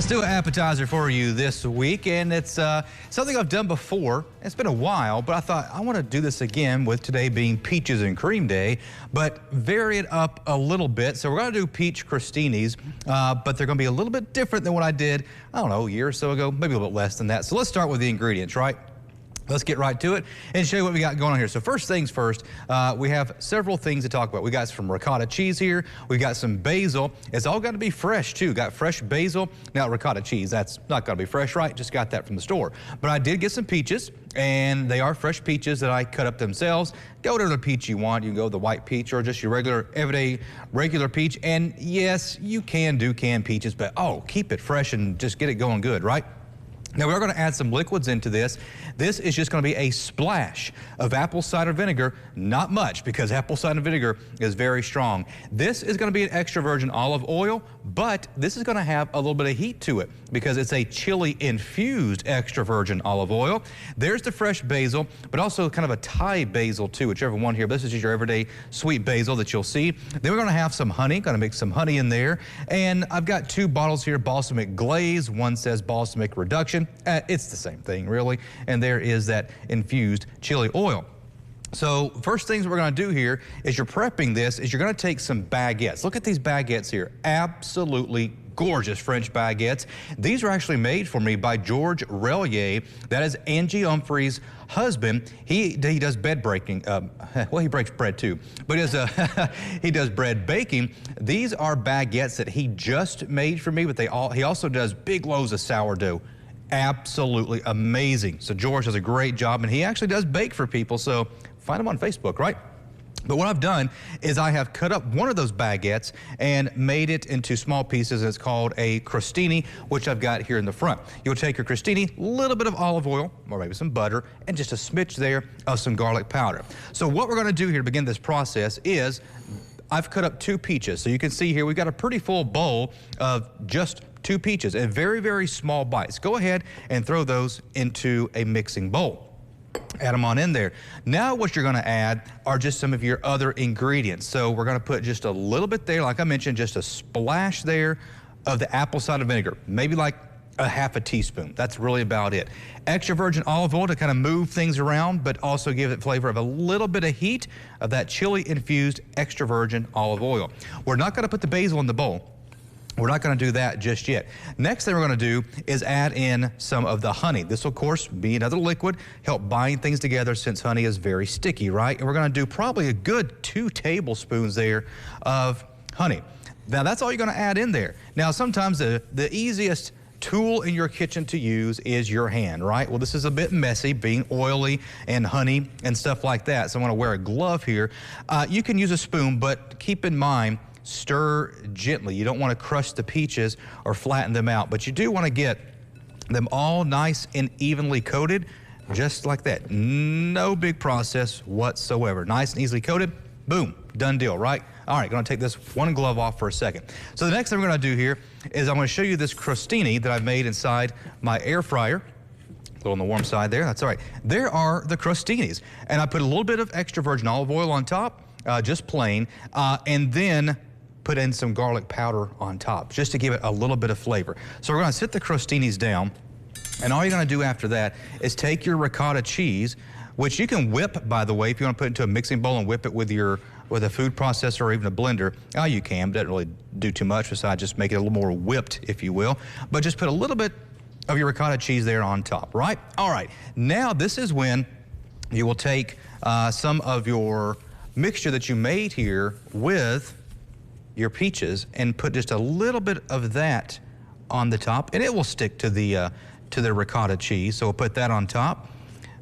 Let's do an appetizer for you this week, and it's something I've done before. It's been a while, but I thought I want to do this again with today being Peaches and Cream Day, but vary it up a little bit. So we're going to do peach crostinis, but they're going to be a little bit different than what I did, I don't know, a year or so ago, maybe a little bit less than that. So let's start with the ingredients, right? Let's get right to it and show you what we got going on here. So first things first, we have several things to talk about. We got some ricotta cheese here. We got some basil. It's all got to be fresh too. Got fresh basil. Now ricotta cheese, that's not going to be fresh, right? Just got that from the store. But I did get some peaches, and they are fresh peaches that I cut up themselves. Go to the peach you want. You can go the white peach or just your regular, everyday, regular peach. And yes, you can do canned peaches, but oh, keep it fresh and just get it going good, right? Now we're going to add some liquids into this. This is just going to be a splash of apple cider vinegar, not much because apple cider vinegar is very strong. This is going to be an extra virgin olive oil, but this is going to have a little bit of heat to it because it's a chili infused extra virgin olive oil. There's the fresh basil, but also kind of a Thai basil too, whichever one here. This is just your everyday sweet basil that you'll see. Then we're going to have some honey, going to mix some honey in there. And I've got 2 bottles here, balsamic glaze. One says balsamic reduction. It's the same thing, really. And there is that infused chili oil. So first things we're going to do here is you're prepping this is you're going to take some baguettes. Look at these baguettes here. Absolutely gorgeous French baguettes. These are actually made for me by George Relier. That is Angie Humphrey's husband. He does bread breaking. Well, he breaks bread too, but he does, he does bread baking. These are baguettes that he just made for me, but he also does big loaves of sourdough. Absolutely amazing. So George does a great job, and he actually does bake for people, so find him on Facebook, right? But what I've done is I have cut up one of those baguettes and made it into small pieces, and it's called a crostini, which I've got here in the front. You'll take your crostini, a little bit of olive oil, or maybe some butter, and just a smidge there of some garlic powder. So what we're going to do here to begin this process is I've cut up 2 peaches. So you can see here we've got a pretty full bowl of just 2 peaches in very, very small bites. Go ahead and throw those into a mixing bowl. Add them on in there. Now what you're going to add are just some of your other ingredients. So we're going to put just a little bit there, like I mentioned, just a splash there of the apple cider vinegar, maybe like a half a teaspoon. That's really about it. Extra virgin olive oil to kind of move things around, but also give it flavor of a little bit of heat of that chili infused extra virgin olive oil. We're not going to put the basil in the bowl. We're not going to do that just yet. Next thing we're going to do is add in some of the honey. This will, of course, be another liquid, help bind things together since honey is very sticky, right? And we're going to do probably a good 2 tablespoons there of honey. Now, that's all you're going to add in there. Now, sometimes the easiest tool in your kitchen to use is your hand, right? Well, this is a bit messy, being oily and honey and stuff like that. So I'm going to wear a glove here. You can use a spoon, but keep in mind, stir gently. You don't want to crush the peaches or flatten them out, but you do want to get them all nice and evenly coated, just like that. No big process whatsoever. Nice and easily coated, boom, done deal, right? All right, going to take this one glove off for a second. So the next thing we're going to do here is I'm going to show you this crostini that I've made inside my air fryer. A little on the warm side there, that's all right. There are the crostinis, and I put a little bit of extra virgin olive oil on top, just plain, and then put in some garlic powder on top, just to give it a little bit of flavor. So we're going to sit the crostinis down, and all you're going to do after that is take your ricotta cheese, which you can whip, by the way, if you want to put it into a mixing bowl and whip it with a food processor or even a blender. Oh, you can, but it doesn't really do too much besides just make it a little more whipped, if you will. But just put a little bit of your ricotta cheese there on top, right? All right, now this is when you will take some of your mixture that you made here with your peaches and put just a little bit of that on the top, and it will stick to the ricotta cheese. So we'll put that on top,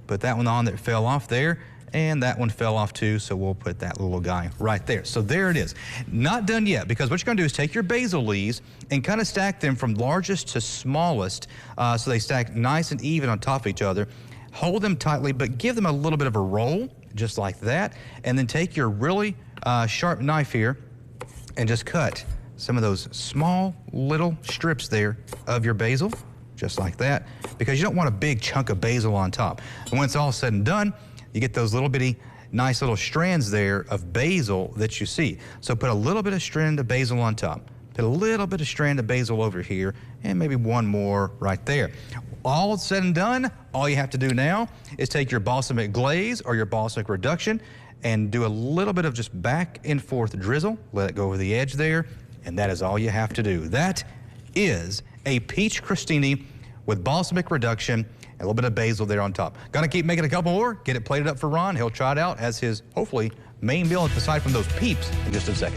put that one on that fell off there, and that one fell off too, so we'll put that little guy right there. So there it is. Not done yet, because what you're going to do is take your basil leaves and kind of stack them from largest to smallest, so they stack nice and even on top of each other. Hold them tightly, but give them a little bit of a roll, just like that, and then take your really sharp knife here and just cut some of those small little strips there of your basil, just like that, because you don't want a big chunk of basil on top. And when it's all said and done, you get those little bitty, nice little strands there of basil that you see. So put a little bit of strand of basil on top. Then a little bit of strand of basil over here, and maybe one more right there. All said and done, all you have to do now is take your balsamic glaze or your balsamic reduction and do a little bit of just back and forth drizzle. Let it go over the edge there, and that is all you have to do. That is a peach crostini with balsamic reduction and a little bit of basil there on top. Gonna keep making a couple more, get it plated up for Ron. He'll try it out as his, hopefully, main meal aside from those peeps in just a second.